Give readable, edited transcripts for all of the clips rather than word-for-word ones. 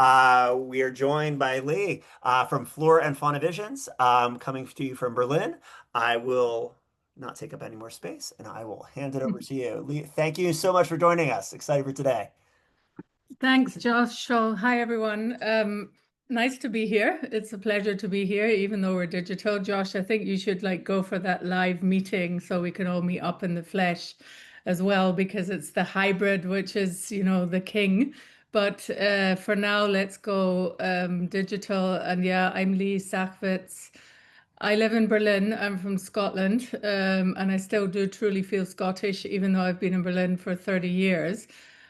We are joined by Leigh from Flora&faunavisions, coming to you from Berlin. I will not take up any more space and I will hand it over to you. Leigh, thank you so much for joining us. Excited for today. Thanks, Josh. So, hi, everyone. Nice to be here. It's a pleasure to be here, even though we're digital. Josh, I think you should go for that live meeting so we can all meet up in the flesh as well, because it's the hybrid, which is, the king. But for now, let's go digital. And yeah, I'm Leigh Sachwitz. I live in Berlin. I'm from Scotland, and I still do truly feel Scottish, even though I've been in Berlin for 30 years.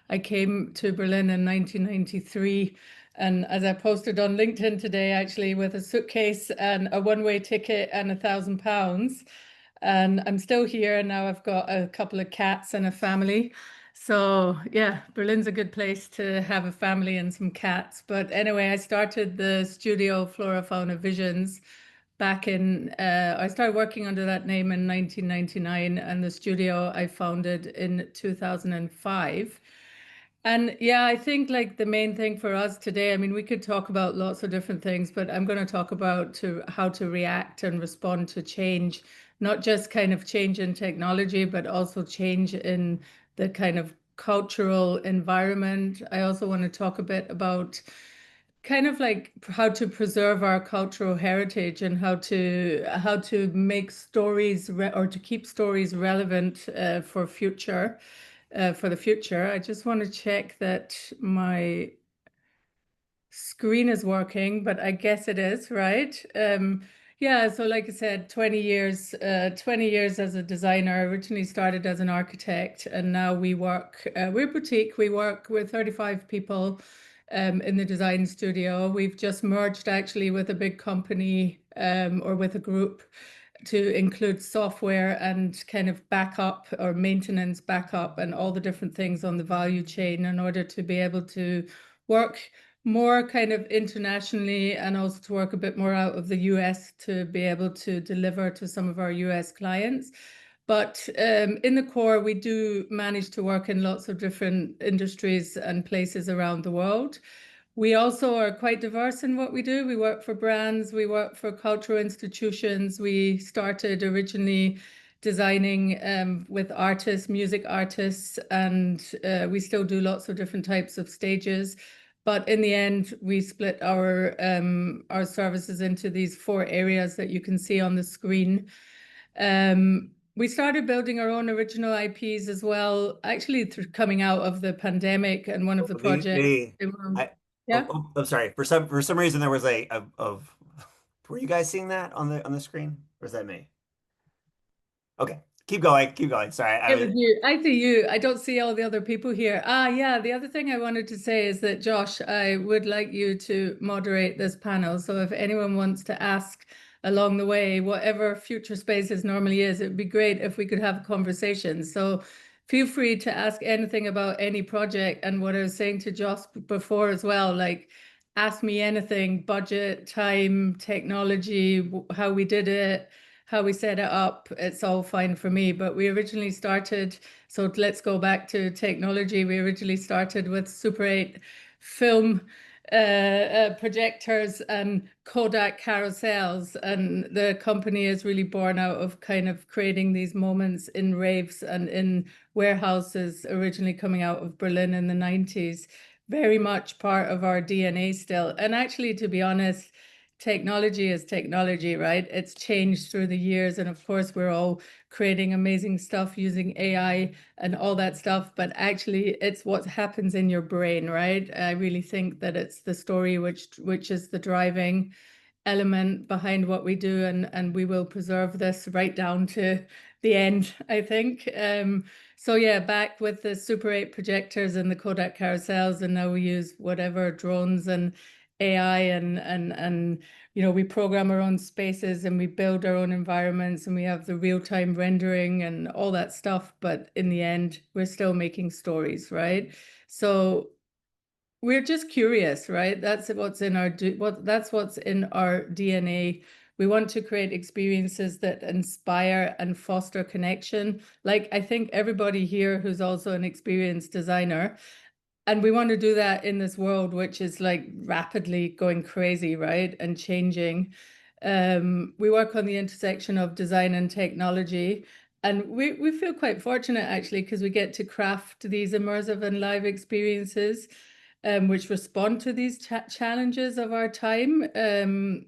I came to Berlin in 1993, and as I posted on LinkedIn today, actually, with a suitcase and a one-way ticket and £1,000. And I'm still here, and now I've got a couple of cats and a family. So yeah, Berlin's a good place to have a family and some cats. But anyway, I started the studio Flora Fauna Visions back in, I started working under that name in 1999, and the studio I founded in 2005. And yeah, I think the main thing for us today, I mean, we could talk about lots of different things, but I'm going to talk about how to react and respond to change, not just kind of change in technology, but also change in the kind of cultural environment. I also want to talk a bit about kind of how to preserve our cultural heritage and how to make stories or to keep stories relevant for the future. I just want to check that my screen is working, but I guess it is, right? Yeah, so like I said, 20 years as a designer. I originally started as an architect, and now we're boutique. We work with 35 people in the design studio. We've just merged actually with a big company or with a group to include software and kind of backup or maintenance backup and all the different things on the value chain in order to be able to work more kind of internationally and also to work a bit more out of the US to be able to deliver to some of our US clients. But in the core, we do manage to work in lots of different industries and places around the world. We also are quite diverse in what we do. We work for brands, we work for cultural institutions. We started originally designing with artists, music artists, and we still do lots of different types of stages. But in the end, we split our services into these four areas that you can see on the screen. We started building our own original IPs as well, actually coming out of the pandemic, and one of the projects. Lee, I, Yeah. I'm sorry. For some reason there was of were you guys seeing that on the screen? Or is that me? Okay. Keep going. Keep going. Sorry. I It was was you. I see you. I don't see all the other people here. Yeah. The other thing I wanted to say is that, Josh, I would like you to moderate this panel. So if anyone wants to ask along the way, whatever Futurespaces normally is, it would be great if we could have a conversation. So feel free to ask anything about any project. And what I was saying to Josh before as well, ask me anything, budget, time, technology, how we did it, how we set it up. It's all fine for me. But we originally started, so let's go back to technology. We originally started with Super 8 film projectors and Kodak carousels. And the company is really born out of kind of creating these moments in raves and in warehouses, originally coming out of Berlin in the 90s. Very much part of our DNA still. And actually, to be honest, technology is technology, right? It's changed through the years. And of course, we're all creating amazing stuff using AI and all that stuff. But actually, it's what happens in your brain, right? I really think that it's the story which is the driving element behind what we do. And we will preserve this right down to the end, I think. So yeah, back with the Super 8 projectors and the Kodak carousels, and now we use whatever drones and AI and we program our own spaces and we build our own environments and we have the real-time rendering and all that stuff. But in the end, we're still making stories, right? So we're just curious, right? That's what's in our DNA. We want to create experiences that inspire and foster connection. I think everybody here who's also an experienced designer And we want to do that in this world, which is like rapidly going crazy, right? And changing. We work on the intersection of design and technology. And we feel quite fortunate actually, because we get to craft these immersive and live experiences, which respond to these challenges of our time.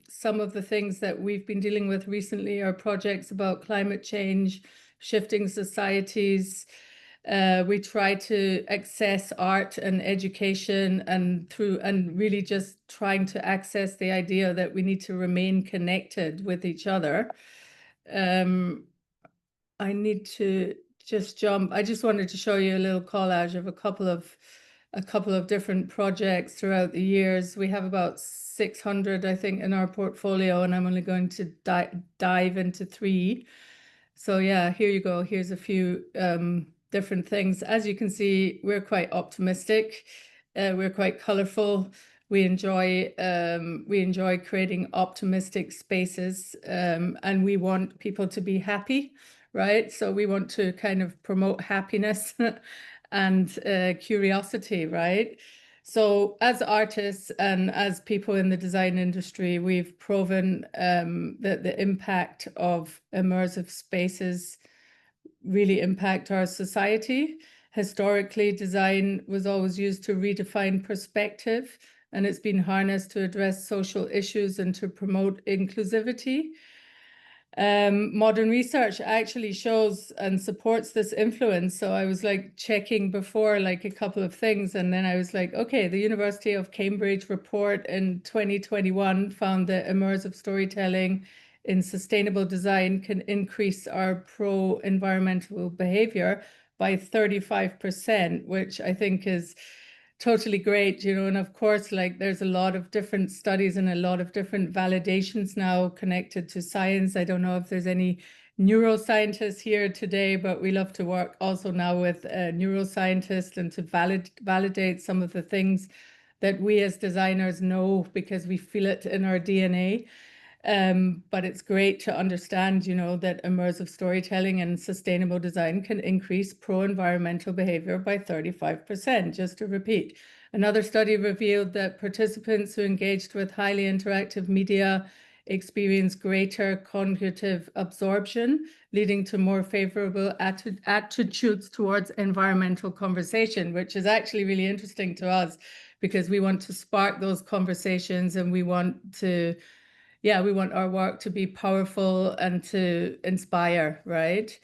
Some of the things that we've been dealing with recently are projects about climate change, shifting societies. We try to access art and education and really just trying to access the idea that we need to remain connected with each other. I need to just jump. I just wanted to show you a little collage of a couple of different projects throughout the years. We have about 600, I think, in our portfolio, and I'm only going to dive into 3. So yeah, here you go. Here's a few different things. As you can see, we're quite optimistic. We're quite colorful. We enjoy creating optimistic spaces, and we want people to be happy, right? So we want to kind of promote happiness and curiosity, right? So as artists and as people in the design industry, we've proven that the impact of immersive spaces really impact our society. Historically, design was always used to redefine perspective, and it's been harnessed to address social issues and to promote inclusivity. Modern research actually shows and supports this influence. So I was like checking before like a couple of things, and then I was like, okay, the University of Cambridge report in 2021 found that immersive storytelling in sustainable design can increase our pro-environmental behavior by 35%, which I think is totally great, and of course, like there's a lot of different studies and a lot of different validations now connected to science. I don't know if there's any neuroscientists here today, but we love to work also now with neuroscientists and to validate some of the things that we as designers know because we feel it in our DNA. But it's great to understand, that immersive storytelling and sustainable design can increase pro-environmental behavior by 35%, just to repeat. Another study revealed that participants who engaged with highly interactive media experience greater cognitive absorption, leading to more favorable attitudes towards environmental conversation, which is actually really interesting to us because we want to spark those conversations and we want our work to be powerful and to inspire, right?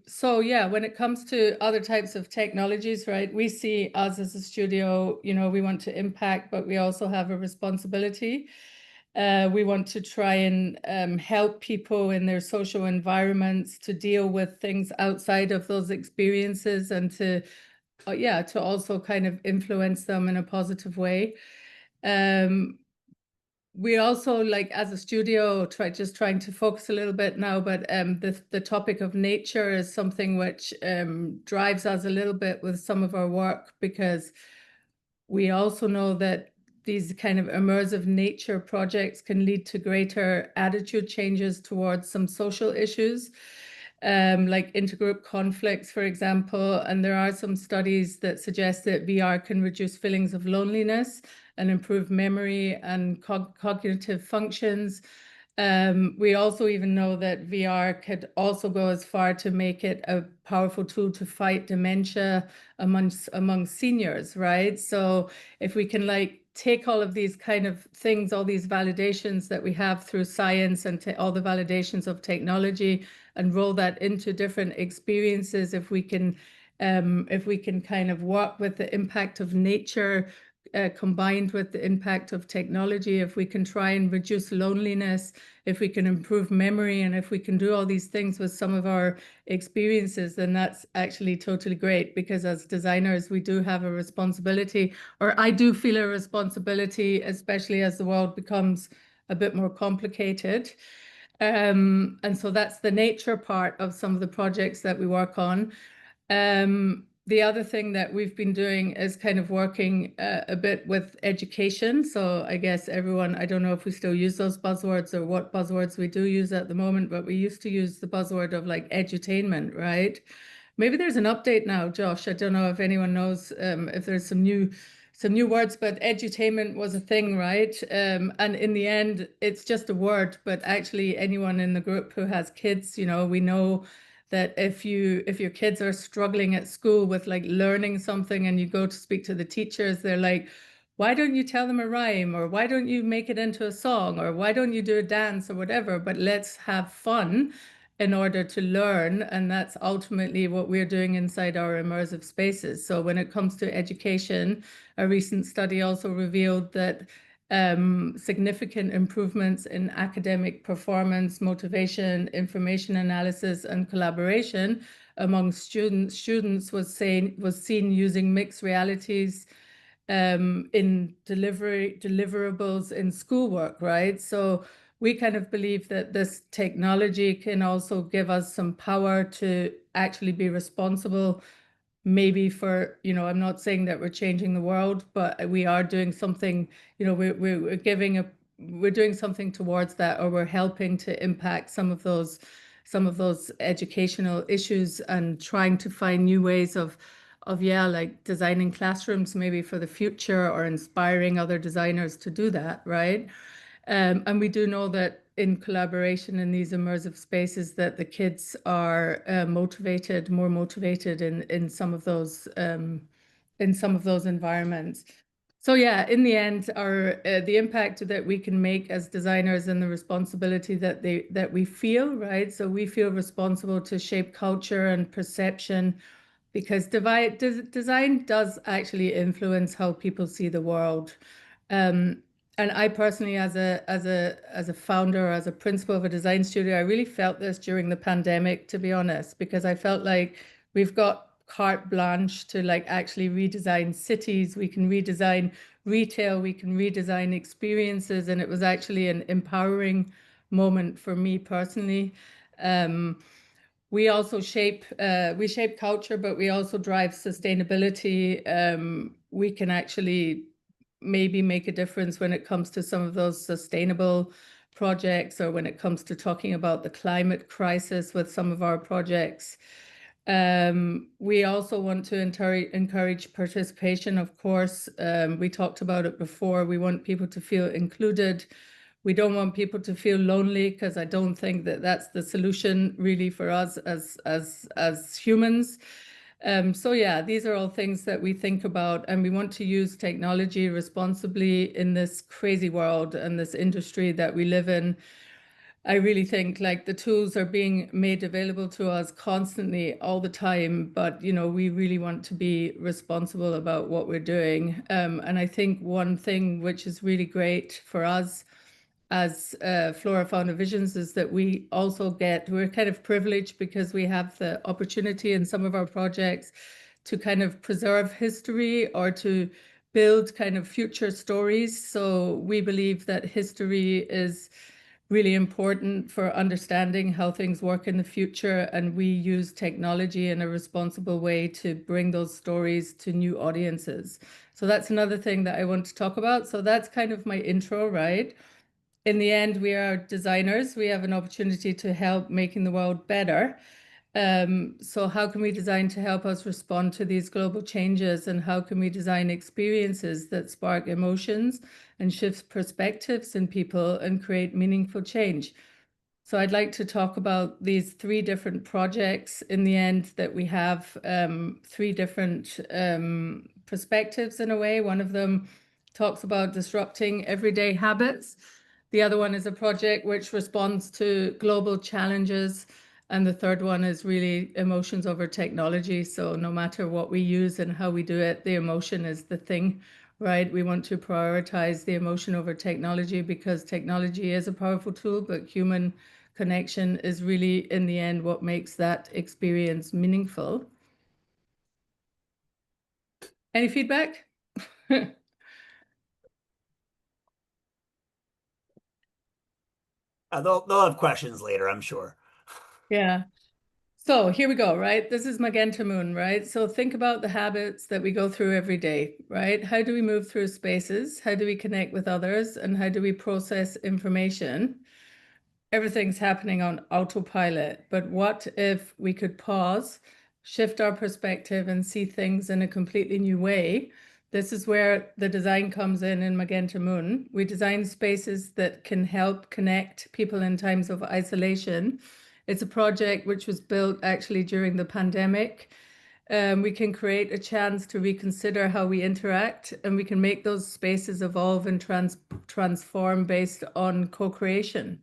So yeah, when it comes to other types of technologies, right, we see us as a studio, we want to impact, but we also have a responsibility. We want to try and help people in their social environments to deal with things outside of those experiences and to also kind of influence them in a positive way. We also, like as a studio, trying to focus a little bit now, but the topic of nature is something which drives us a little bit with some of our work, because we also know that these kind of immersive nature projects can lead to greater attitude changes towards some social issues, like intergroup conflicts, for example. And there are some studies that suggest that VR can reduce feelings of loneliness and improve memory and cognitive functions. We also even know that VR could also go as far to make it a powerful tool to fight dementia among seniors, right? So if we can like take all of these kind of things, all these validations that we have through science and all the validations of technology and roll that into different experiences, if we can kind of work with the impact of nature combined with the impact of technology, if we can try and reduce loneliness, if we can improve memory, and if we can do all these things with some of our experiences, then that's actually totally great, because as designers, we do have a responsibility, or I do feel a responsibility, especially as the world becomes a bit more complicated. And so that's the nature part of some of the projects that we work on. The other thing that we've been doing is kind of working a bit with education. So I guess everyone, I don't know if we still use those buzzwords or what buzzwords we do use at the moment, but we used to use the buzzword of like edutainment, right? Maybe there's an update now, Josh. I don't know if anyone knows if there's some new words, but edutainment was a thing, right? And in the end, it's just a word, but actually anyone in the group who has kids, we know that if your kids are struggling at school with like learning something and you go to speak to the teachers, they're like, why don't you tell them a rhyme, or why don't you make it into a song, or why don't you do a dance or whatever, but let's have fun in order to learn. And that's ultimately what we're doing inside our immersive spaces. So when it comes to education, a recent study also revealed that significant improvements in academic performance, motivation, information analysis, and collaboration among students was seen using mixed realities in deliverables in schoolwork, right? So we kind of believe that this technology can also give us some power to actually be responsible, maybe for, I'm not saying that we're changing the world, but we are doing something, we're doing something towards that, or we're helping to impact some of those educational issues and trying to find new ways of yeah, like designing classrooms maybe for the future, or inspiring other designers to do that, right? And we do know that in collaboration in these immersive spaces, that the kids are more motivated in some of those environments. So yeah, in the end, our the impact that we can make as designers, and the responsibility that we feel, right? So we feel responsible to shape culture and perception, because design does actually influence how people see the world. Um, and I personally, as a founder, as a principal of a design studio, I really felt this during the pandemic, to be honest, because I felt like we've got carte blanche to like actually redesign cities. We can redesign retail, we can redesign experiences, and it was actually an empowering moment for me personally. Um, we shape culture, but we also drive sustainability. We can actually maybe make a difference when it comes to some of those sustainable projects, or when it comes to talking about the climate crisis with some of our projects. We also want to encourage participation, of course. We talked about it before. We want people to feel included. We don't want people to feel lonely, because I don't think that that's the solution really for us as humans. So yeah, these are all things that we think about, and we want to use technology responsibly in this crazy world and this industry that we live in. I really think like the tools are being made available to us constantly all the time, but we really want to be responsible about what we're doing. And I think one thing which is really great for us as flora&faunavisions is that we're kind of privileged, because we have the opportunity in some of our projects to kind of preserve history, or to build kind of future stories. So we believe that history is really important for understanding how things work in the future, and we use technology in a responsible way to bring those stories to new audiences. So that's another thing that I want to talk about. So that's kind of my intro, right? In the end, we are designers. We have an opportunity to help making the world better. So how can we design to help us respond to these global changes? And how can we design experiences that spark emotions and shift perspectives in people and create meaningful change? So I'd like to talk about these three different projects in the end, that we have three different perspectives in a way. One of them talks about disrupting everyday habits. The other one is a project which responds to global challenges. And the third one is really emotions over technology. So no matter what we use and how we do it, the emotion is the thing, right? We want to prioritize the emotion over technology, because technology is a powerful tool, but human connection is really, in the end, what makes that experience meaningful. Any feedback? They'll have questions later, I'm sure. Yeah. So here we go, right? This is Magenta Moon, right? So think about the habits that we go through every day, right? How do we move through spaces? How do we connect with others? And how do we process information? Everything's happening on autopilot. But what if we could pause shift our perspective and see things in a completely new way. This is where the design comes in Magenta Moon. We design spaces that can help connect people in times of isolation. It's a project which was built actually during the pandemic. We can create a chance to reconsider how we interact, and we can make those spaces evolve and transform based on co-creation.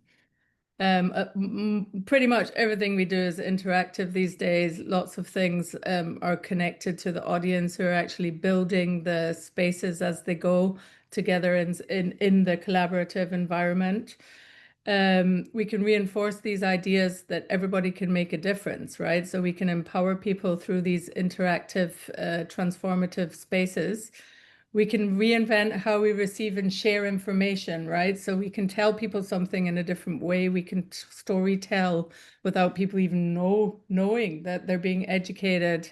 Pretty much everything we do is interactive these days. Lots of things are connected to the audience who are actually building the spaces as they go together in the collaborative environment. We can reinforce these ideas that everybody can make a difference, right? So we can empower people through these interactive, transformative spaces. We can reinvent how we receive and share information, right? So we can tell people something in a different way. We can story tell without people even knowing that they're being educated,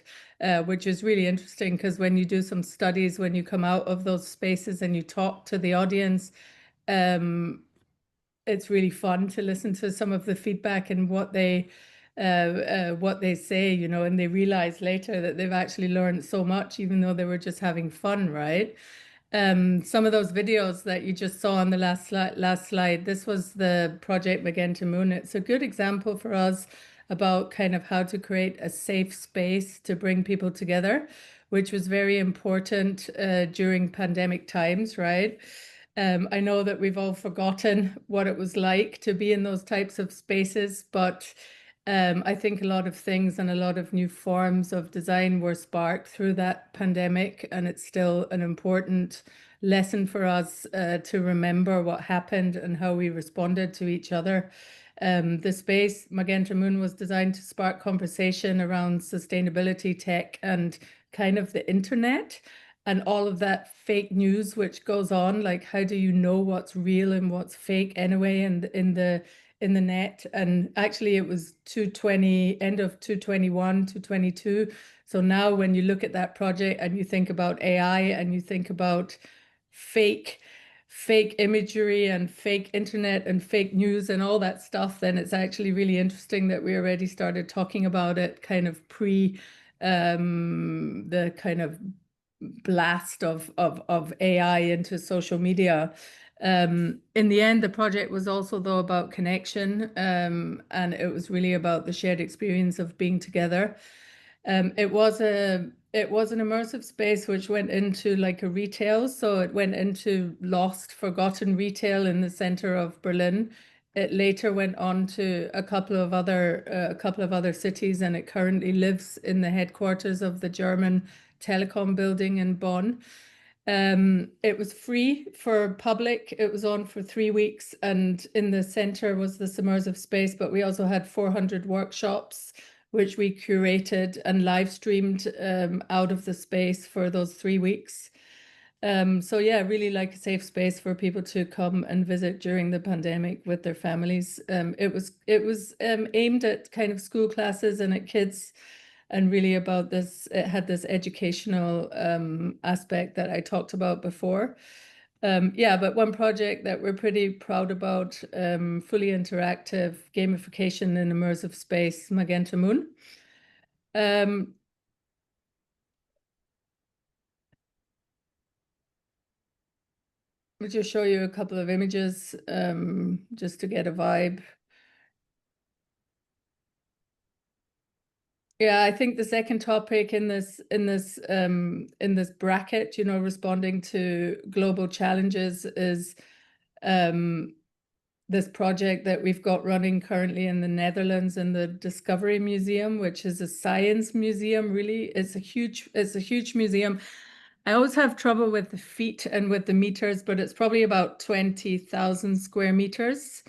which is really interesting because when you do some studies, when you come out of those spaces and you talk to the audience, it's really fun to listen to some of the feedback and what they say, you know, and they realize later that they've actually learned so much, even though they were just having fun, right? Some of those videos that you just saw on the last slide, this was the Project Magenta Moon. It's a good example for us about kind of how to create a safe space to bring people together, which was very important during pandemic times, right? I know that we've all forgotten what it was like to be in those types of spaces, but I think a lot of things and a lot of new forms of design were sparked through that pandemic, and it's still an important lesson for us to remember what happened and how we responded to each other. The space, Magenta Moon, was designed to spark conversation around sustainability, tech, and kind of the internet and all of that fake news which goes on. Like, how do you know what's real and what's fake anyway? And in the net. And actually, it was 220, end of 221, 222. So now, when you look at that project and you think about AI and you think about fake imagery and fake internet and fake news and all that stuff, then it's actually really interesting that we already started talking about it kind of pre the kind of blast of AI into social media. In the end, the project was also though about connection, and it was really about the shared experience of being together. It was an immersive space which went into like a retail, so it went into lost, forgotten retail in the center of Berlin. It later went on to a couple of other cities, and it currently lives in the headquarters of the German telecom building in Bonn. It was free for public. It was on for 3 weeks, and in the center was this immersive space, but we also had 400 workshops, which we curated and live streamed out of the space for those 3 weeks. So yeah, really like a safe space for people to come and visit during the pandemic with their families. It was aimed at kind of school classes and at kids, and really about this. It had this educational aspect that I talked about before. Yeah, but one project that we're pretty proud about, fully interactive gamification in immersive space, Magenta Moon. I'll just show you a couple of images just to get a vibe. Yeah, I think the second topic in this bracket, you know, responding to global challenges, is this project that we've got running currently in the Netherlands in the Discovery Museum, which is a science museum. Really, it's a huge museum. I always have trouble with the feet and with the meters, but it's probably about 20,000 square meters,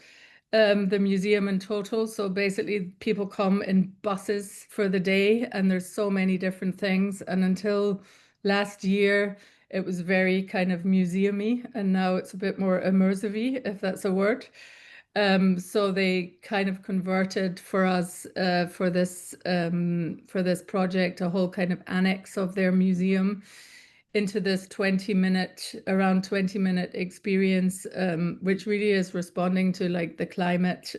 the museum in total. So basically, people come in buses for the day, and there's so many different things. And until last year, it was very kind of museumy, and now it's a bit more immersive-y, if that's a word. So they kind of converted for us for this project a whole kind of annex of their museum into this around 20-minute experience, which really is responding to like the climate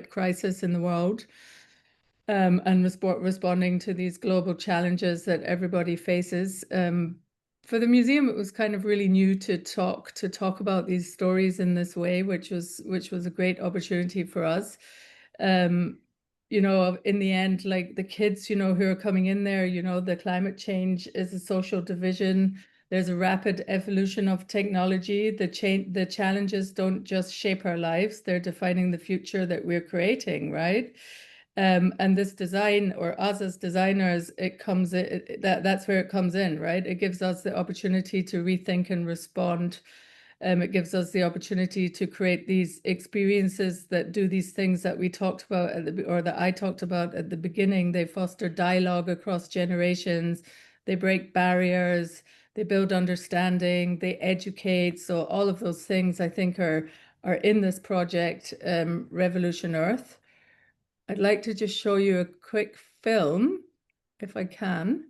crisis in the world. and responding to these global challenges that everybody faces. For the museum, it was kind of really new to talk about these stories in this way, which was a great opportunity for us. In the end, like the kids, who are coming in there, the climate change is a social division. There's a rapid evolution of technology. The challenges don't just shape our lives; they're defining the future that we're creating, right? And this design, or us as designers, that's where it comes in, right? It gives us the opportunity to rethink and respond. It gives us the opportunity to create these experiences that do these things that we talked about or that I talked about at the beginning. They foster dialogue across generations. They break barriers. They build understanding. They educate. So all of those things, I think, are in this project, Revolution Earth. I'd like to just show you a quick film, if I can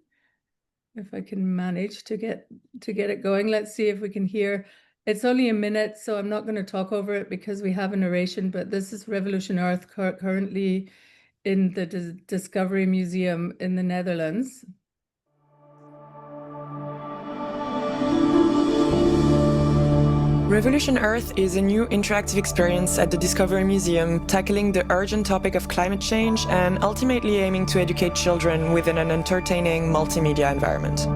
manage to get it going. Let's see if we can hear. It's only a minute, so I'm not going to talk over it because we have a narration, but this is Revolution Earth currently in the Discovery Museum in the Netherlands. Revolution Earth is a new interactive experience at the Discovery Museum, tackling the urgent topic of climate change and ultimately aiming to educate children within an entertaining multimedia environment.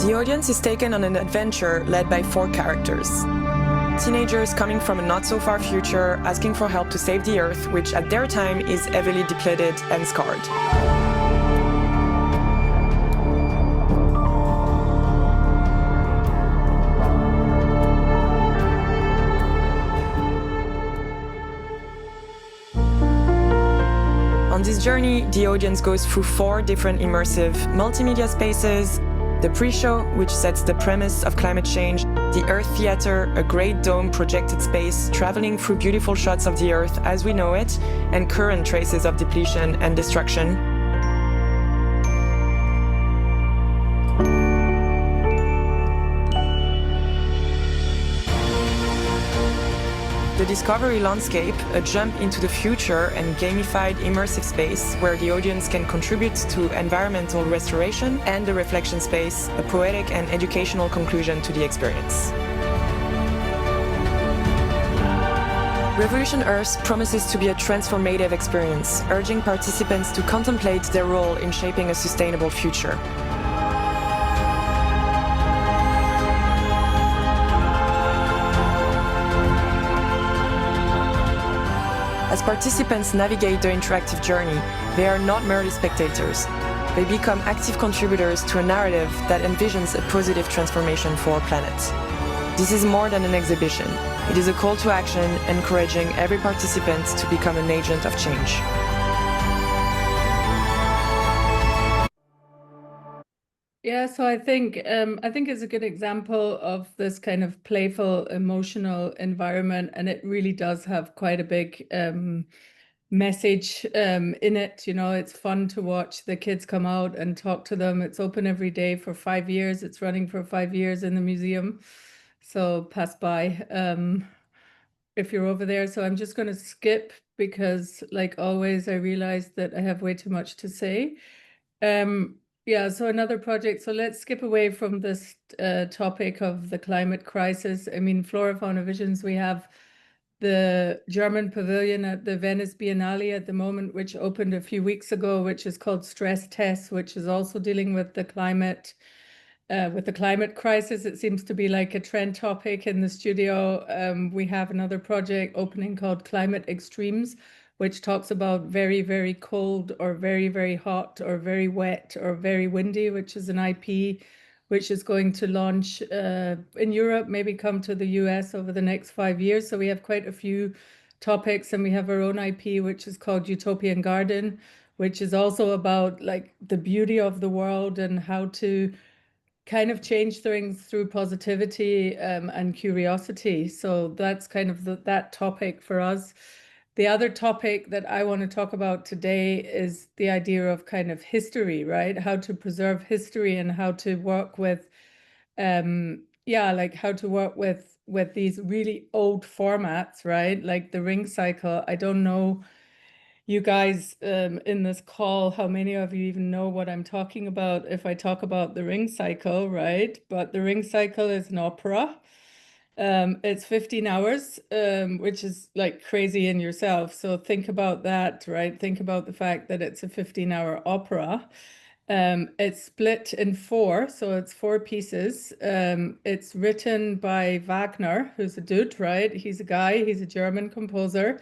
The audience is taken on an adventure led by 4 characters. Teenagers coming from a not-so-far future, asking for help to save the Earth, which at their time is heavily depleted and scarred. On this journey, the audience goes through 4 different immersive multimedia spaces: the pre-show, which sets the premise of climate change; the Earth Theater, a great dome projected space traveling through beautiful shots of the Earth as we know it and current traces of depletion and destruction; the Discovery Landscape, a jump into the future and gamified immersive space where the audience can contribute to environmental restoration; and the Reflection Space, a poetic and educational conclusion to the experience. Revolution Earth promises to be a transformative experience, urging participants to contemplate their role in shaping a sustainable future. As participants navigate the interactive journey, they are not merely spectators. They become active contributors to a narrative that envisions a positive transformation for our planet. This is more than an exhibition. It is a call to action, encouraging every participant to become an agent of change. Yeah, so I think it's a good example of this kind of playful, emotional environment, and it really does have quite a big message in it. It's fun to watch the kids come out and talk to them. It's open every day for 5 years. It's running for 5 years in the museum, so pass by if you're over there. So I'm just going to skip because, like always, I realize that I have way too much to say. Yeah, so another project. So let's skip away from this topic of the climate crisis. I mean, flora&faunavisions, we have the German pavilion at the Venice Biennale at the moment, which opened a few weeks ago, which is called Stress Test, which is also dealing with the climate crisis. It seems to be like a trend topic in the studio. We have another project opening called Climate Extremes, which talks about very, very cold or very, very hot or very wet or very windy, which is an IP which is going to launch in Europe, maybe come to the US over the next 5 years. So we have quite a few topics, and we have our own IP, which is called Utopian Garden, which is also about like the beauty of the world and how to kind of change things through positivity and curiosity. So that's kind of that topic for us. The other topic that I want to talk about today is the idea of kind of history, right? How to preserve history and how to work with yeah, like how to work with these really old formats, right? Like the ring cycle. I don't know you guys in this call, how many of you even know what I'm talking about if I talk about the ring cycle, right? But the ring cycle is an opera. It's 15 hours, which is like crazy in yourself. So think about that, right? Think about the fact that it's a 15-hour opera. It's split in four, so it's four pieces. It's written by Wagner, who's a dude, right? He's a guy, he's a German composer.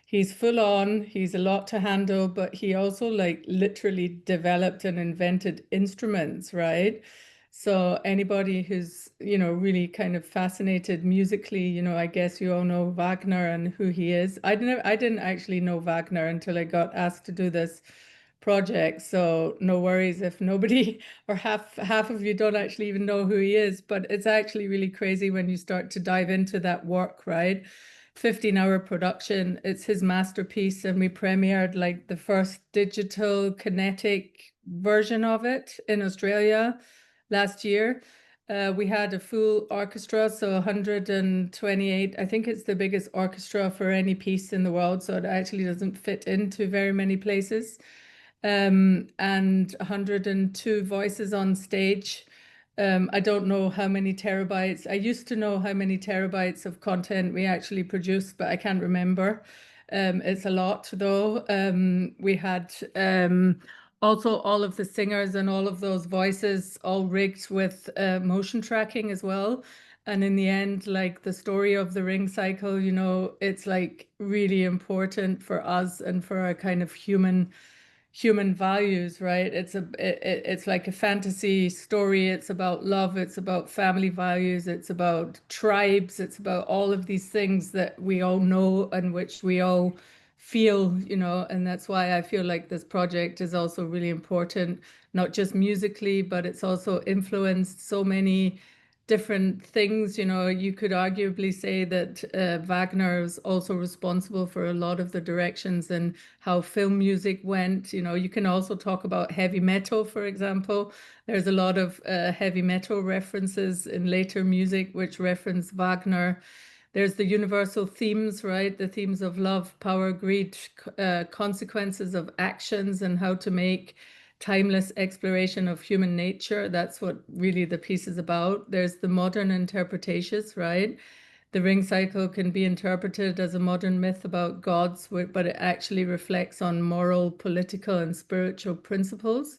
He's full on, he's a lot to handle, but he also like literally developed and invented instruments, right? So anybody who's, really kind of fascinated musically, I guess you all know Wagner and who he is. I didn't actually know Wagner until I got asked to do this project. So no worries if nobody or half of you don't actually even know who he is, but it's actually really crazy when you start to dive into that work, right? 15-hour production. It's his masterpiece, and we premiered like the first digital kinetic version of it in Australia last year. We had a full orchestra, so 128. I think it's the biggest orchestra for any piece in the world, so it actually doesn't fit into very many places. And 102 voices on stage. I don't know how many terabytes. I used to know how many terabytes of content we actually produced, but I can't remember. It's a lot, though. We had also all of the singers and all of those voices all rigged with motion tracking as well. And in the end, like the story of the ring cycle, it's like really important for us and for our kind of human values, right? It's like a fantasy story. It's about love, it's about family values, it's about tribes, it's about all of these things that we all know and which we all feel, and that's why I feel like this project is also really important, not just musically, but it's also influenced so many different things. You could arguably say that Wagner is also responsible for a lot of the directions and how film music went. You can also talk about heavy metal, for example. There's a lot of heavy metal references in later music which reference Wagner. There's the universal themes, right? The themes of love, power, greed, consequences of actions, and how to make timeless exploration of human nature. That's what really the piece is about. There's the modern interpretations, right? The ring cycle can be interpreted as a modern myth about gods, but it actually reflects on moral, political, and spiritual principles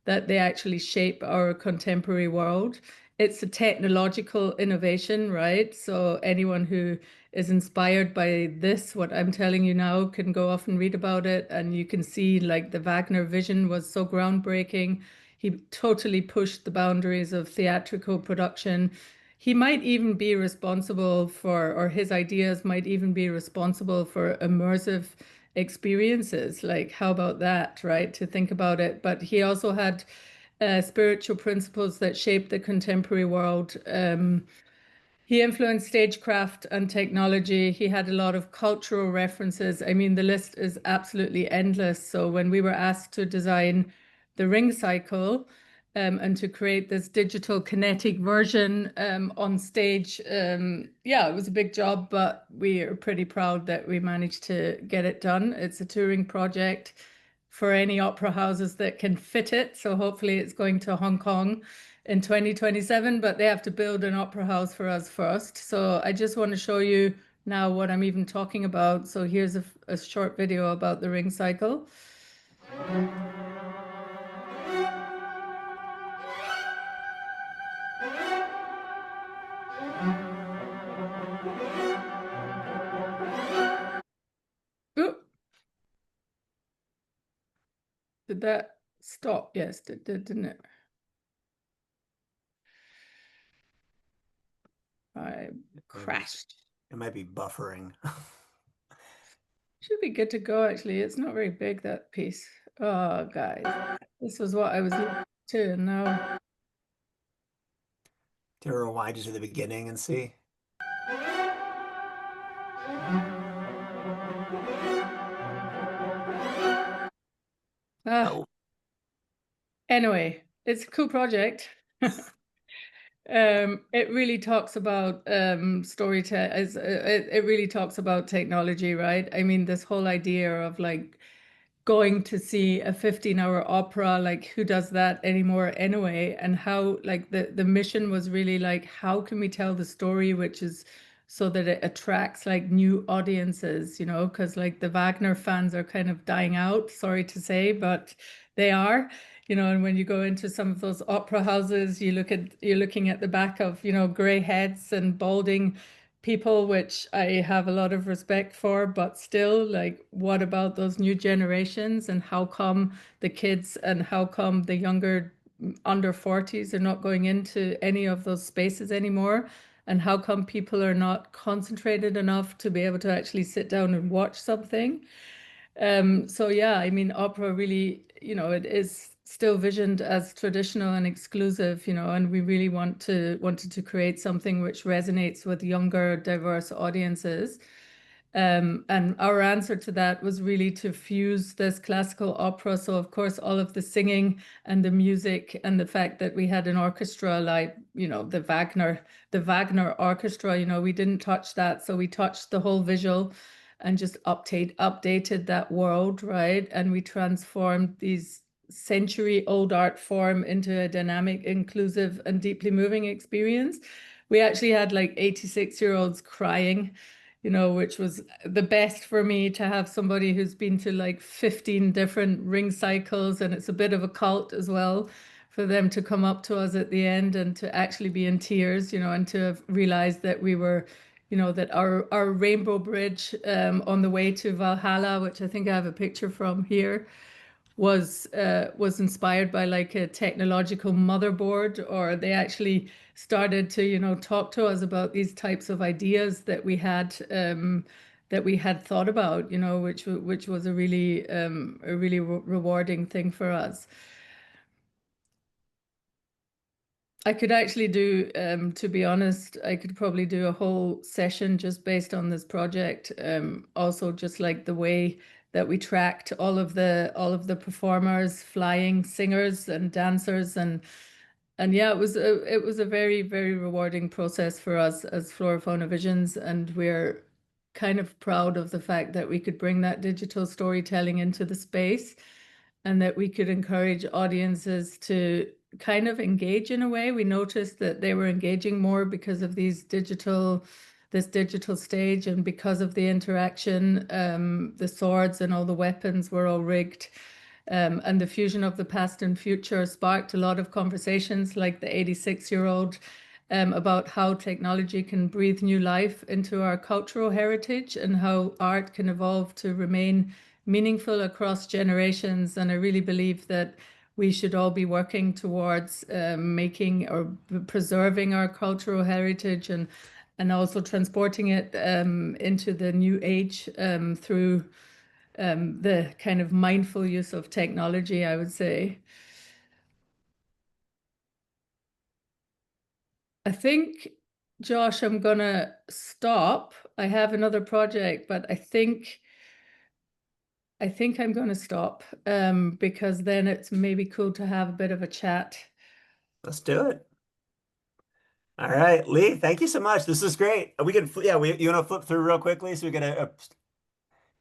that they actually shape our contemporary world. It's a technological innovation, right? So anyone who is inspired by this, what I'm telling you now, can go off and read about it. And you can see like the Wagner vision was so groundbreaking. He totally pushed the boundaries of theatrical production. He might even be responsible for, or his ideas might even be responsible for immersive experiences. Like, how about that, right? To think about it. But he also had spiritual principles that shaped the contemporary world. He influenced stagecraft and technology. He had a lot of cultural references. I mean, the list is absolutely endless. So when we were asked to design the ring cycle and to create this digital kinetic version on stage, yeah, it was a big job, but we are pretty proud that we managed to get it done. It's a touring project for any opera houses that can fit it. So hopefully it's going to Hong Kong in 2027, but they have to build an opera house for us first. So I just want to show you now what I'm even talking about. So here's a short video about the ring cycle. Ooh. Did that stop? Yes, it did, didn't it? I crashed. It might be buffering. Should be good to go, actually. It's not very big, that piece. Oh, guys, this was what I was looking to, and now. To rewind to the beginning and see. Ah, Oh, anyway, it's a cool project. It really talks about storytelling. It really talks about technology, right? I mean, this whole idea of like going to see a 15-hour opera, like who does that anymore anyway? And how like the mission was really like, how can we tell the story which is so that it attracts like new audiences, you know, because like the Wagner fans are kind of dying out, sorry to say, but they are. You know, and when you go into some of those opera houses, you're looking at the back of, you know, gray heads and balding people, which I have a lot of respect for, but still, like, what about those new generations and how come the kids and how come the younger under 40s are not going into any of those spaces anymore? And how come people are not concentrated enough to be able to actually sit down and watch something? So yeah, I mean, opera really, you know, it is still visioned as traditional and exclusive, you know, and we really wanted to create something which resonates with younger, diverse audiences. And our answer to that was really to fuse this classical opera. So of course, all of the singing and the music and the fact that we had an orchestra like, you know, the Wagner orchestra, you know, we didn't touch that. So we touched the whole visual and just updated that world, right? And we transformed these century-old art form into a dynamic, inclusive, and deeply moving experience. We actually had like 86-year-olds crying, you know, which was the best for me to have somebody who's been to like 15 different ring cycles, and it's a bit of a cult as well, for them to come up to us at the end and to actually be in tears, you know, and to have realized that we were, you know, that our rainbow bridge on the way to Valhalla, which I think I have a picture from here, was inspired by like a technological motherboard, or they actually started to, you know, talk to us about these types of ideas that we had thought about, you know, which was a really rewarding thing for us. I could actually do, to be honest, I could probably do a whole session just based on this project. Also, just like the way that we tracked all of the performers, flying singers and dancers, and yeah, it was a very rewarding process for us as Flora Fauna Visions, and we're kind of proud of the fact that we could bring that digital storytelling into the space and that we could encourage audiences to kind of engage in a way. We noticed that they were engaging more because of this digital stage, and because of the interaction, the swords and all the weapons were all rigged. And the fusion of the past and future sparked a lot of conversations, like the 86-year-old, about how technology can breathe new life into our cultural heritage and how art can evolve to remain meaningful across generations. And I really believe that we should all be working towards making or preserving our cultural heritage, and also transporting it into the new age through the kind of mindful use of technology, I would say. I think, Josh, I'm gonna stop. I have another project, but I think I'm gonna stop because then it's maybe cool to have a bit of a chat. Let's do it. All right, Leigh, thank you so much. This is great. We can, yeah, you want to flip through real quickly so we can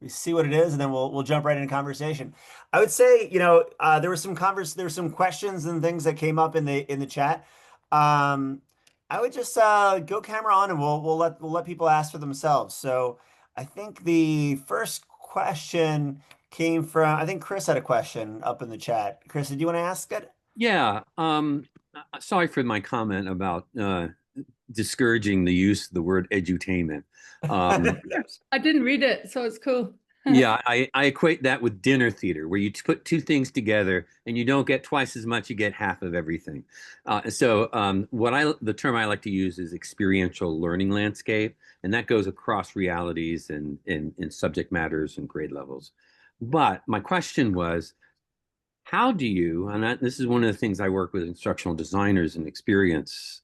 we see what it is, and then we'll jump right into conversation. I would say, you know, there were some questions and things that came up in the chat. Um, I would just go camera on, and we'll let people ask for themselves. So I think the first question came from, I think Chris had a question up in the chat. Chris, did you want to ask it? Yeah. Sorry for my comment about discouraging the use of the word edutainment. I didn't read it, so it's cool. Yeah, I equate that with dinner theater, where you put two things together and you don't get twice as much, you get half of everything. The term I like to use is experiential learning landscape, and that goes across realities and in subject matters and grade levels. But my question was, how do you, this is one of the things I work with instructional designers and experience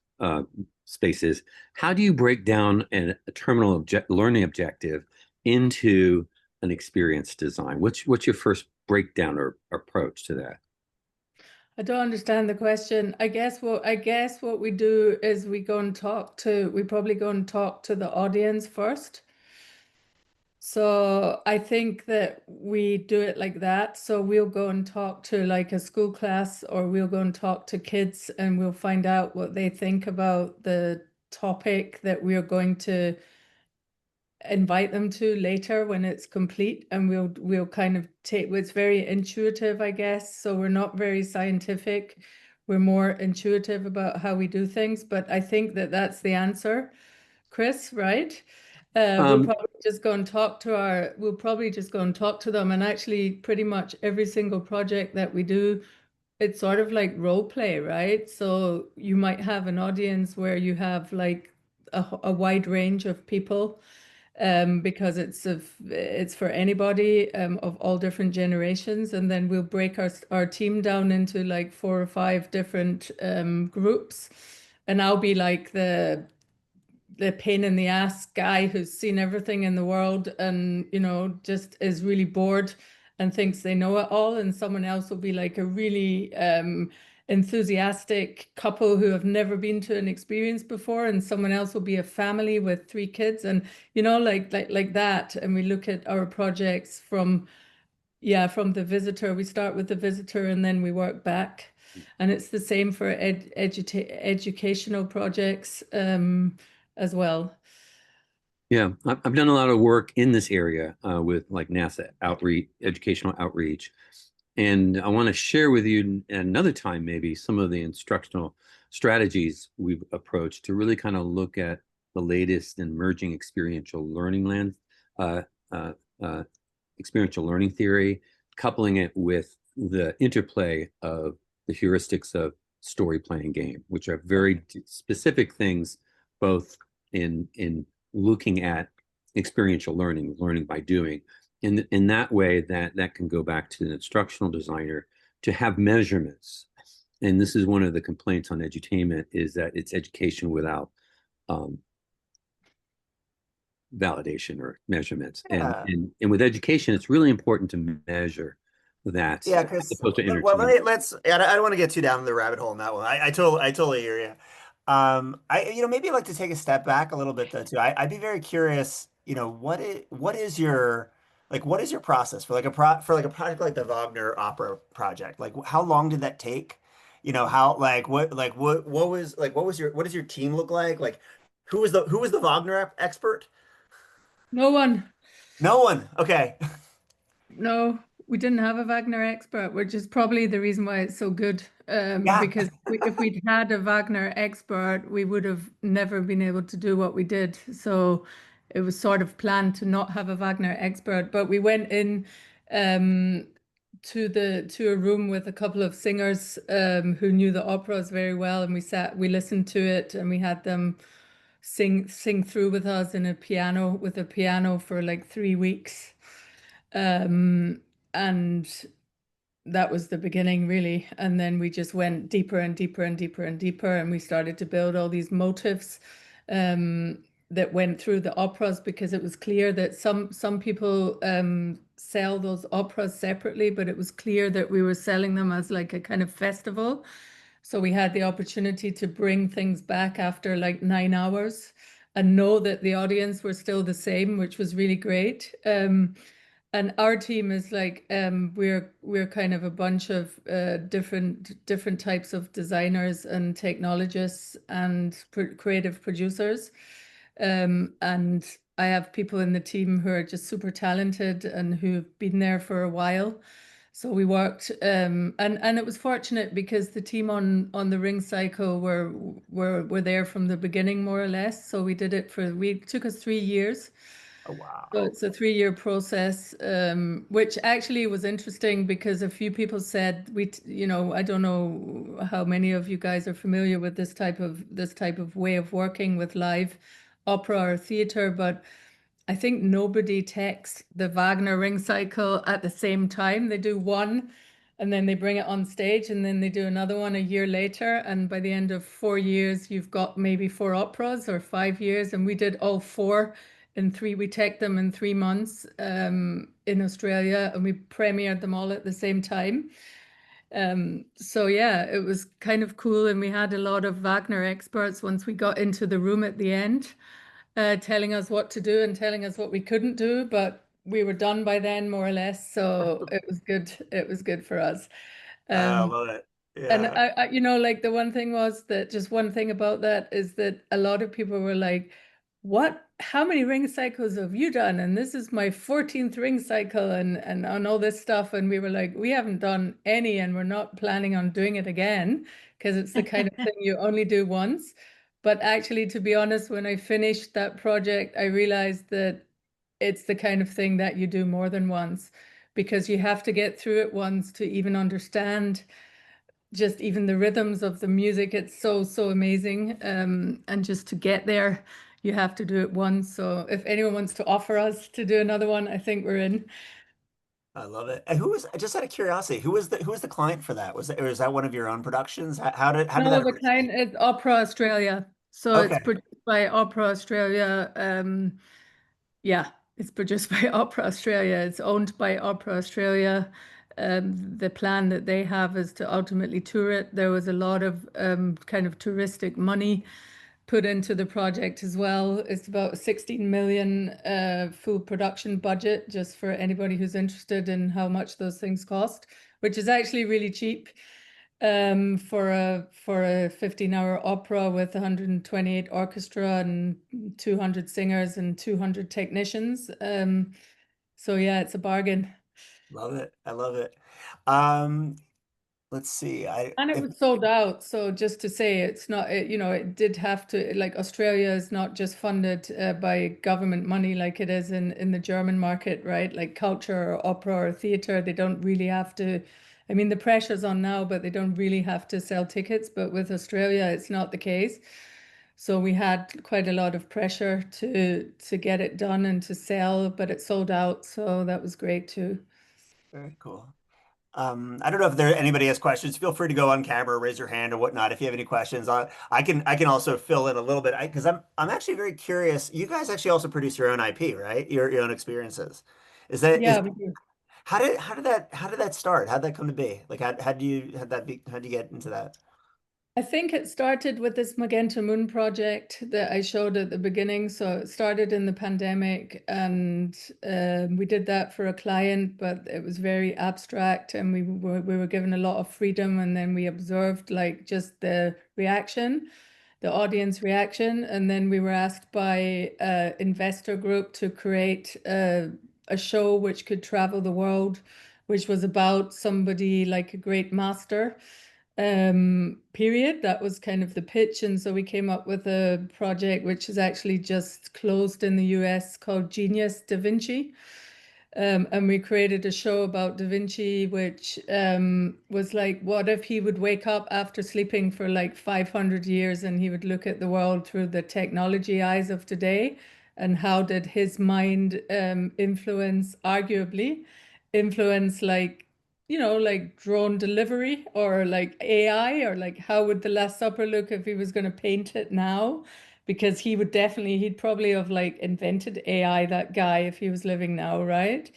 spaces, how do you break down a terminal learning objective into an experience design? What's your first breakdown or approach to that? I don't understand the question. I guess what we do is we probably go and talk to the audience first. So I think that we do it like that. So we'll go and talk to like a school class, or we'll go and talk to kids, and we'll find out what they think about the topic that we're going to invite them to later when it's complete. And we'll kind of it's very intuitive, I guess. So we're not very scientific. We're more intuitive about how we do things. But I think that that's the answer, Chris, right? We'll probably just go and talk to them. And actually, pretty much every single project that we do, it's sort of like role play, right? So you might have an audience where you have like a wide range of people, because it's for anybody, of all different generations. And then we'll break our team down into like 4 or 5 different groups. And I'll be like the pain in the ass guy who's seen everything in the world and, just is really bored and thinks they know it all. And someone else will be like a really enthusiastic couple who have never been to an experience before. And someone else will be a family with 3 kids, and, like that. And we look at our projects from the visitor. We start with the visitor and then we work back. And it's the same for educational projects, as well. Yeah, I've done a lot of work in this area with like NASA outreach, educational outreach. And I want to share with you another time, maybe some of the instructional strategies we've approached to really kind of look at the latest emerging uh, uh, experiential learning theory, coupling it with the interplay of the heuristics of story playing game, which are very specific things, both in looking at experiential learning by doing. In that way, that can go back to the instructional designer to have measurements. And this is one of the complaints on edutainment, is that it's education without validation or measurements. Yeah. And with education, it's really important to measure that, Yeah, as Chris. opposed to Well, entertainment. I don't want to get too down the rabbit hole in that one. I totally hear you. Maybe I'd like to take a step back a little bit though too. I'd be very curious, what is your process for like a project like the Wagner opera project? Like, how long did that take? How what does your team look like? Like, who was the Wagner expert? No one. No one. Okay. No, we didn't have a Wagner expert, which is probably the reason why it's so good. Yeah. Because if we'd had a Wagner expert, we would have never been able to do what we did. So it was sort of planned to not have a Wagner expert. But we went in um, to a room with a couple of singers who knew the operas very well, and we listened to it, and we had them sing through with us with a piano for like 3 weeks. And that was the beginning, really. And then we just went deeper and deeper and deeper and deeper, and we started to build all these motifs that went through the operas, because it was clear that some people sell those operas separately, but it was clear that we were selling them as like a kind of festival. So we had the opportunity to bring things back after like 9 hours and know that the audience were still the same, which was really great. And our team is like, we're kind of a bunch of different types of designers and technologists and creative producers. And I have people in the team who are just super talented and who've been there for a while. So we worked, and it was fortunate because the team on the ring cycle were there from the beginning, more or less. So it took us 3 years. Oh, So wow. it's a 3-year process, which actually was interesting because a few people said I don't know how many of you guys are familiar with this type of way of working with live opera or theater, but I think nobody takes the Wagner ring cycle at the same time. They do one and then they bring it on stage, and then they do another one a year later. And by the end of 4 years, you've got maybe 4 operas, or 5 years. And we did all four in three. We take them in 3 months in Australia, and we premiered them all at the same time. So yeah, it was kind of cool, and we had a lot of Wagner experts once we got into the room at the end, telling us what to do and telling us what we couldn't do, but we were done by then, more or less. So it was good. It was good for us. I Um, love it. and Yeah. you know, like the one thing was that just one thing about that is that a lot of people were like, what, how many ring cycles have you done? And this is my 14th ring cycle and all this stuff. And we were like, we haven't done any and we're not planning on doing it again because it's the kind of thing you only do once. But actually, to be honest, when I finished that project, I realized that it's the kind of thing that you do more than once because you have to get through it once to even understand just even the rhythms of the music. It's so amazing. And just to get there, you have to do it once. So if anyone wants to offer us to do another one, I think we're in. I love it. And who was, just out of curiosity, who was the client for that? Was that one of your own productions? How did No, that the originate? client is Opera Australia. So it's Okay. produced by Opera Australia. Yeah, it's produced by Opera Australia. It's owned by Opera Australia. The plan that they have is to ultimately tour it. There was a lot of kind of touristic money put into the project as well. It's about 16 million full production budget, just for anybody who's interested in how much those things cost, which is actually really cheap for a 15-hour opera with 128 orchestra and 200 singers and 200 technicians. So yeah, it's a bargain. Love it. I love it. Um, let's see. And it was sold out. So just to say, it's not, you know, it did have to, like Australia is not just funded by government money like it is in the German market, right? Like culture or opera or theater, they don't really have to, I mean, the pressure's on now, but they don't really have to sell tickets. But with Australia, it's not the case. So we had quite a lot of pressure to get it done and to sell, but it sold out. So that was great too. Very cool. I don't know if there anybody has questions. Feel free to go on camera, raise your hand or whatnot if you have any questions. I can also fill in a little bit because I'm actually very curious. You guys actually also produce your own IP, right? Your own experiences. Is Yeah, we do. how did that start? How did that come to be? Like how do you how do you get into that? I think it started with this Magenta Moon project that I showed at the beginning. So it started in the pandemic, and we did that for a client, but it was very abstract, and we were given a lot of freedom, and then we observed like just the reaction, the audience reaction, and then we were asked by an investor group to create a show which could travel the world, which was about somebody like a great master period. That was kind of the pitch. And so we came up with a project which is actually just closed in the US called Genius Da Vinci. And we created a show about Da Vinci, which was like, what if he would wake up after sleeping for like 500 years and he would look at the world through the technology eyes of today? And how did his mind arguably influence like, you know, like drone delivery or like AI, or like how would the Last Supper look if he was going to paint it now? Because he would definitely, he'd probably have like invented AI, that guy, if he was living now, right?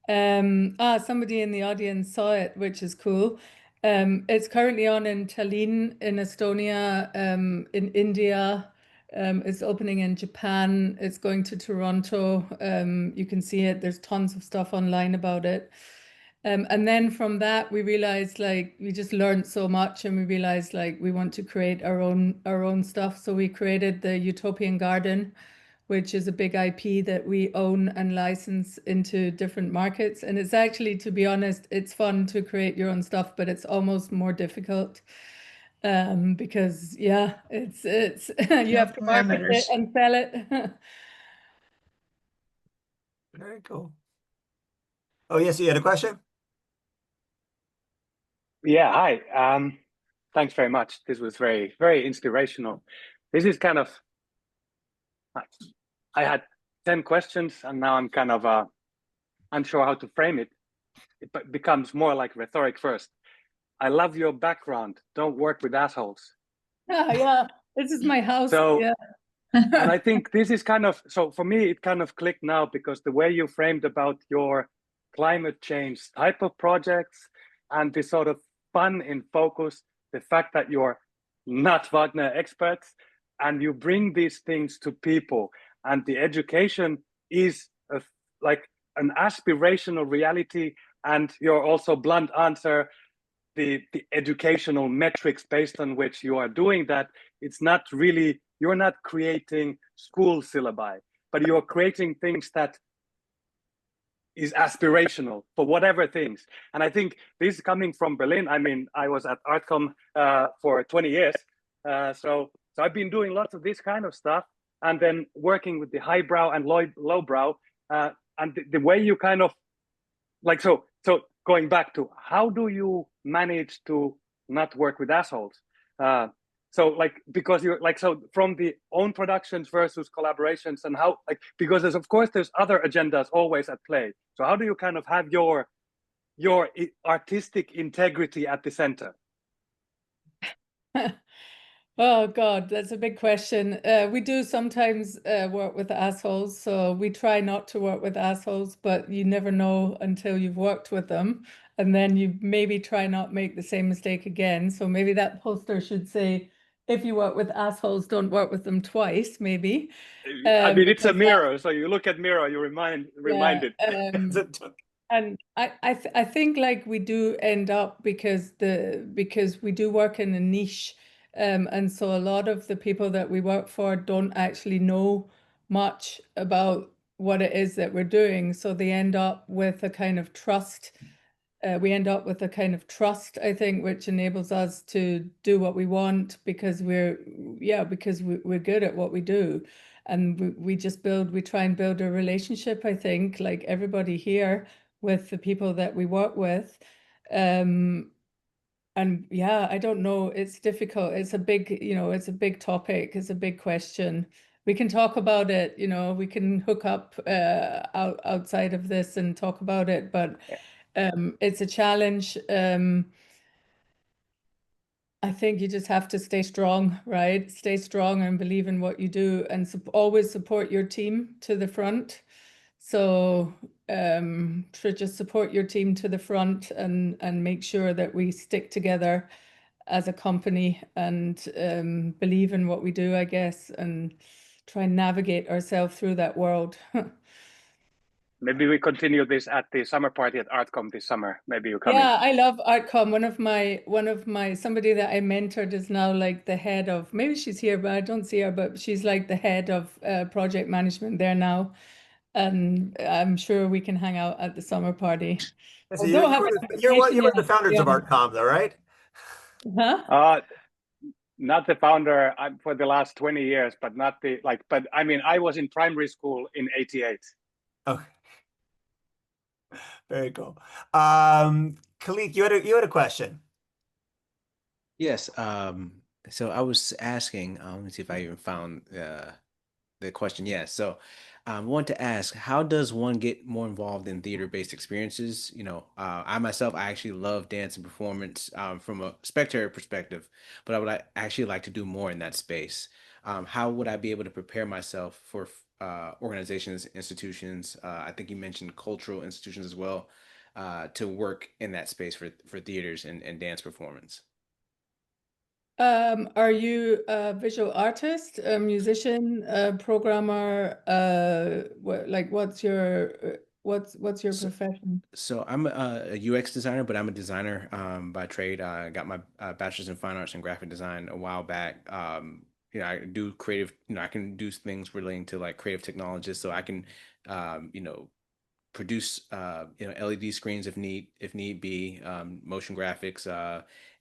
Somebody in the audience saw it, which is cool. It's currently on in Tallinn, in Estonia, in India. It's opening in Japan. It's going to Toronto. You can see it. There's tons of stuff online about it. And then from that, we realized like we just learned so much, and we realized like we want to create our own stuff. So we created the Utopian Garden, which is a big IP that we own and license into different markets. And it's actually, to be honest, it's fun to create your own stuff, but it's almost more difficult because yeah, it's you No have to market it parameters. and sell it. Very cool. Oh, yes, you had a question? Yeah, hi. Thanks very much. This was very inspirational. This is kind of, I had 10 questions and now I'm kind of unsure how to frame it. It becomes more like rhetoric first. I love your background. Don't work with assholes. Yeah, this is my house. So, Yeah. and I think this is kind of, so for me, it kind of clicked now because the way you framed about your climate change type of projects and this sort of fun in focus, the fact that you're not Wagner experts, and you bring these things to people. And the education is like an aspirational reality, and your also blunt answer, the educational metrics based on which you are doing that, it's not really, you're not creating school syllabi, but you're creating things that is aspirational for whatever things. And I think this is coming from Berlin. I mean, I was at Artcom for 20 years. So I've been doing lots of this kind of stuff, and then working with the highbrow and lowbrow. And the way you kind of like, so going back to how do you manage to not work with assholes? So like, because you're like, so from the own productions versus collaborations, and how, like, because there's, of course, there's other agendas always at play. So how do you kind of have your artistic integrity at the center? Oh God, that's a big question. We do sometimes work with assholes, so we try not to work with assholes, but you never know until you've worked with them, and then you maybe try not make the same mistake again. So maybe that poster should say, if you work with assholes, don't work with them twice, maybe. I mean, it's a because mirror, so you look at mirror, you reminded. And I think like we do end up because we do work in a niche, and so a lot of the people that we work for don't actually know much about what it is that we're doing. So they end up with a kind of trust. We end up with a kind of trust, I think, which enables us to do what we want because we're good at what we do. And we try and build a relationship, I think, like everybody here, with the people that we work with. And yeah, I don't know, it's difficult. It's a big, it's a big topic. It's a big question. We can talk about it, we can hook up outside of this and talk about it, but it's a challenge. I think you just have to stay strong, right? Stay strong and believe in what you do, and always support your team to the front. So just support your team to the front and make sure that we stick together as a company and believe in what we do, I guess, and try and navigate ourselves through that world. Maybe we continue this at the summer party at Artcom this summer. Maybe you come in. Yeah, I love Artcom. One of my somebody that I mentored is now like the head of, maybe she's here, but I don't see her, but she's like the head of project management there now. And I'm sure we can hang out at the summer party. So you're one of the founders of Artcom, though, right? Huh? Not the founder for the last 20 years, but not the but I mean, I was in primary school in '88. Okay. Very cool. Khalid, you had a question. Yes. So I was asking, let me see if I even found the question. Yes. So I want to ask, how does one get more involved in theater-based experiences? I myself, I actually love dance and performance from a spectator perspective, but I would actually like to do more in that space. How would I be able to prepare myself for organizations, institutions? I think you mentioned cultural institutions as well, to work in that space for theaters and dance performance. Are you a visual artist, a musician, a programmer? What's your profession? So I'm a UX designer, but I'm a designer by trade. I got my bachelor's in fine arts and graphic design a while back. I do creative. I can do things relating to like creative technologies, so I can, produce LED screens if need be, motion graphics.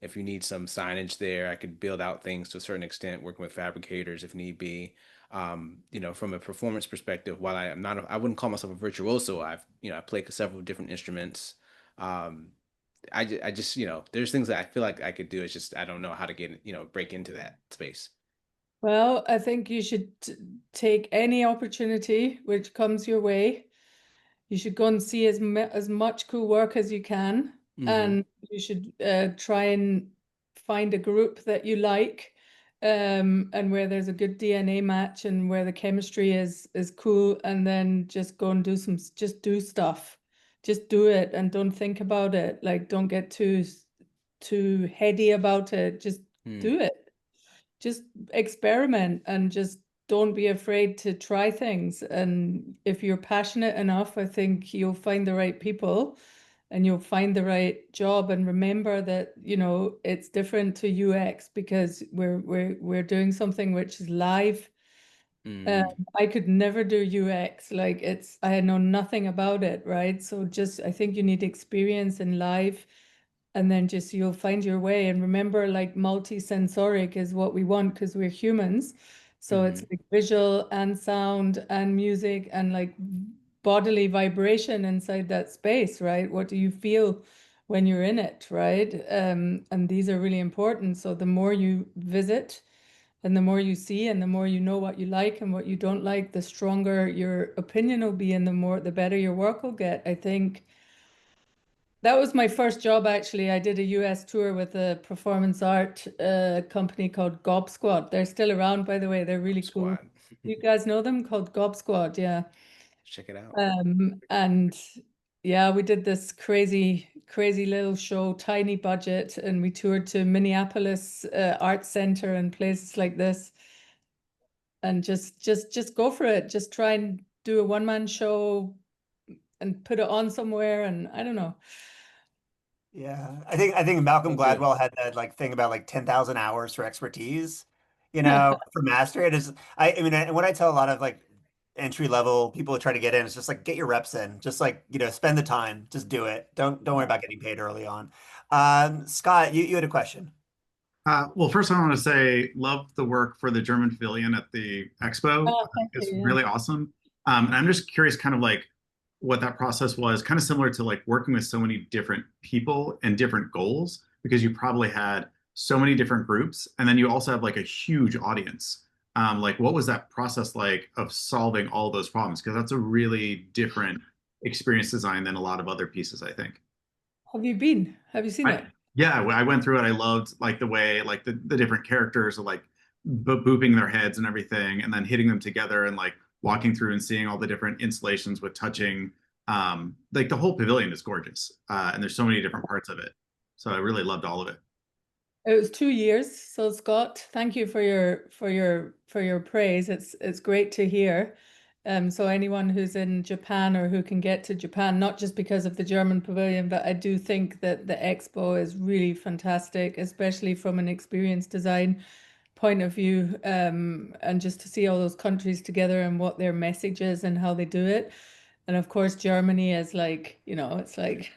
If you need some signage there, I could build out things to a certain extent, working with fabricators if need be. From a performance perspective, while I wouldn't call myself a virtuoso. I play several different instruments. I just there's things that I feel like I could do. It's just I don't know how to break into that space. Well, I think you should take any opportunity which comes your way. You should go and see as much cool work as you can, and you should try and find a group that you like, and where there's a good DNA match and where the chemistry is cool, and then just go and do stuff. Just do it and don't think about it. Like, don't get too too heady about it. Just Hmm. do it. Just experiment and just don't be afraid to try things. And if you're passionate enough, I think you'll find the right people and you'll find the right job. And remember that, you know, it's different to UX because we're doing something which is live. Hmm. I could never do UX. Like I know nothing about it, right? So just I think you need experience in live, and then just you'll find your way. And remember, like multi-sensoric is what we want because we're humans. So it's like visual and sound and music and like bodily vibration inside that space, right? What do you feel when you're in it, right? And these are really important. So the more you visit and the more you see and the more you know what you like and what you don't like, the stronger your opinion will be and the better your work will get. I think that was my first job, actually. I did a US tour with a performance art company called Gob Squad. They're still around, by the way. They're really cool. Squad. You guys know them? Called Gob Squad, yeah. Check it out. And yeah, we did this crazy, crazy little show, tiny budget, and we toured to Minneapolis Art Center and places like this. And just go for it. Just try and do a one-man show and put it on somewhere. And I don't know. Yeah, I think Malcolm So good. Gladwell had that like thing about like 10,000 hours for expertise, Yeah. for mastery. It is, I mean, and what I tell a lot of like entry level people who try to get in, it's just like get your reps in, just like, spend the time, just do it. Don't worry about getting paid early on. Scott, you had a question. Well, first I want to say, love the work for the German pavilion at the expo. Oh, thank It's you. really awesome. And I'm just curious, kind of like what that process was, kind of similar to like working with so many different people and different goals, because you probably had so many different groups, and then you also have like a huge audience. Like, what was that process like of solving all those problems? Because that's a really different experience design than a lot of other pieces, I think. Have you been? Have you seen I it? yeah, I went through it. I loved like the way like the different characters are like booping their heads and everything, and then hitting them together and like walking through and seeing all the different installations with touching. Like the whole pavilion is gorgeous, and there's so many different parts of it. So I really loved all of it. It was 2 years. So Scott, thank you for your praise. It's great to hear. So anyone who's in Japan or who can get to Japan, not just because of the German pavilion, but I do think that the expo is really fantastic, especially from an experience design point of view, and just to see all those countries together and what their message is and how they do it. And of course, Germany is like, it's like,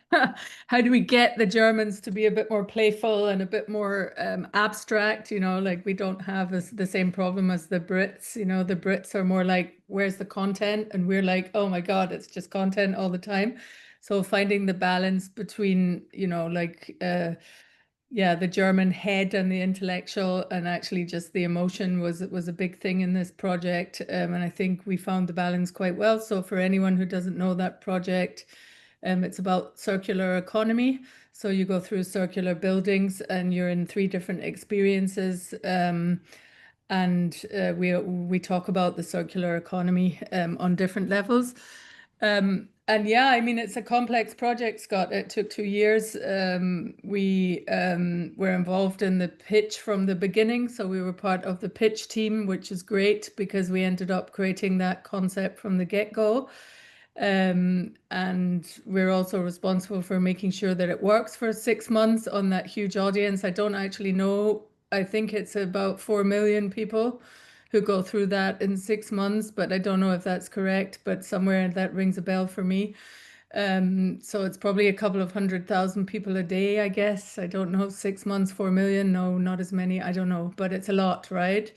how do we get the Germans to be a bit more playful and a bit more abstract? Like we don't have the same problem as the Brits. The Brits are more like, where's the content? And we're like, oh my God, it's just content all the time. So finding the balance between, like, yeah, the German head and the intellectual and actually just the emotion was a big thing in this project. And I think we found the balance quite well. So for anyone who doesn't know that project, it's about circular economy. So you go through circular buildings and you're in 3 different experiences. And we talk about the circular economy on different levels. And yeah, I mean, it's a complex project, Scott. It took 2 years. We were involved in the pitch from the beginning. So we were part of the pitch team, which is great because we ended up creating that concept from the get-go. And we're also responsible for making sure that it works for 6 months on that huge audience. I don't actually know. I think it's about 4 million people who go through that in 6 months, but I don't know if that's correct, but somewhere that rings a bell for me. So it's probably a couple of 100,000 people a day, I guess. I don't know, 6 months, 4 million. No, not as many. I don't know, but it's a lot, right?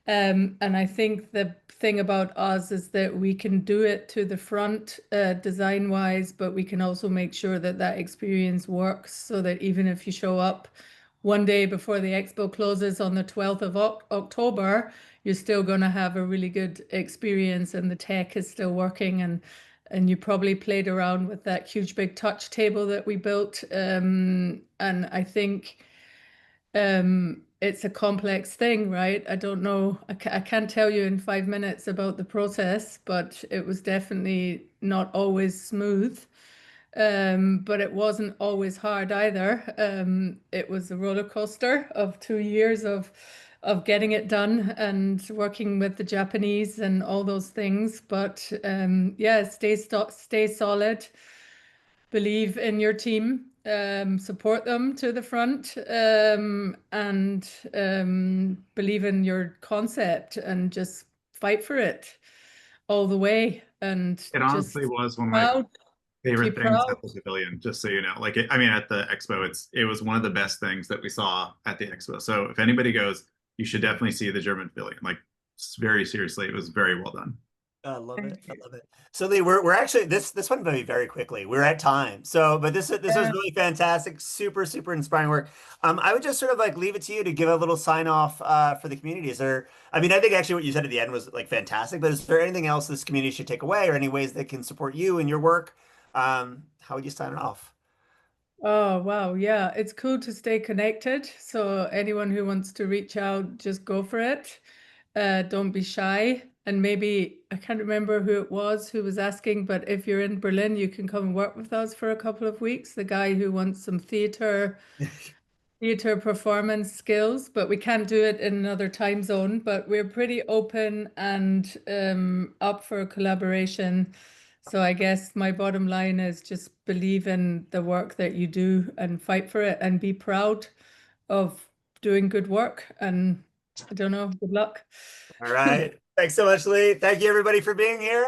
And I think the thing about us is that we can do it to the front design wise, but we can also make sure that that experience works so that even if you show up one day before the expo closes on the 12th of October, you're still going to have a really good experience and the tech is still working, and you probably played around with that huge big touch table that we built. And I think it's a complex thing, right? I don't know. I can't tell you in 5 minutes about the process, but it was definitely not always smooth. but it wasn't always hard either. It was a roller coaster of 2 years of getting it done and working with the Japanese and all those things. But yeah, stay solid, believe in your team, support them to the front, and believe in your concept and just fight for it all the way. And It just honestly was one of my proud, favorite keep things proud. at the pavilion, just so you know. Like, I mean, at the expo, it was one of the best things that we saw at the expo. So if anybody goes, you should definitely see the German pavilion. Like, very seriously, it was very well done. I love it. Thank I you. love it. So Leigh, we're actually this went very quickly. We're at time. So, but this was Yeah. really fantastic, super inspiring work. I would just sort of like leave it to you to give a little sign off for the community. Is there? I mean, I think actually what you said at the end was like fantastic. But is there anything else this community should take away, or any ways that can support you and your work? How would you sign it off? Oh, wow. Yeah, it's cool to stay connected. So anyone who wants to reach out, just go for it. Don't be shy. And maybe, I can't remember who it was who was asking, but if you're in Berlin, you can come and work with us for a couple of weeks. The guy who wants some theater performance skills, but we can't do it in another time zone. But we're pretty open and up for collaboration. So I guess my bottom line is just believe in the work that you do and fight for it and be proud of doing good work. And I don't know, good luck. All right. Thanks so much, Leigh. Thank you everybody for being here.